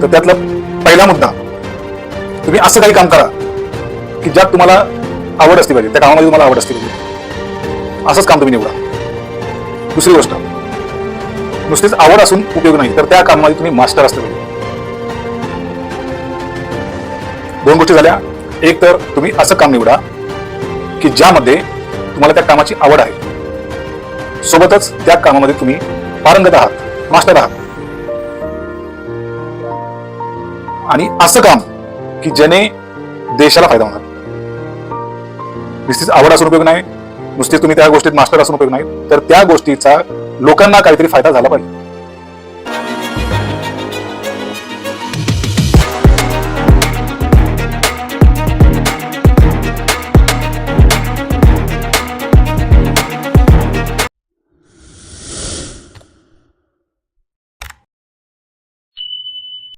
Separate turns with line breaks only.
तर त्यातला पहिला मुद्दा, तुम्ही असं काही काम करा की ज्यात तुम्हाला आवड असली पाहिजे, त्या कामामध्ये तुम्हाला आवड असली पाहिजे, असंच काम तुम्ही निवडा. दुसरी गोष्ट, नुसतीच आवड असून उपयोग नाही, तर त्या कामामध्ये तुम्ही मास्टर असले पाहिजे. दोन गोष्टी झाल्या. एक तर तुम्ही असं काम निवडा की ज्यामध्ये तुम्हाला त्या कामाची आवड आहे, सोबतच त्या कामामध्ये तुम्ही पारंगत आहात, मास्टर आहात. आणि असं काम की ज्याने देशाला फायदा होणार. नुसतीच आवड असून उपयोग नाही, नुसतीच तुम्ही त्या गोष्टीत मास्टर असून उपयोग नाही, तर त्या गोष्टीचा लोकांना काहीतरी फायदा झाला पाहिजे.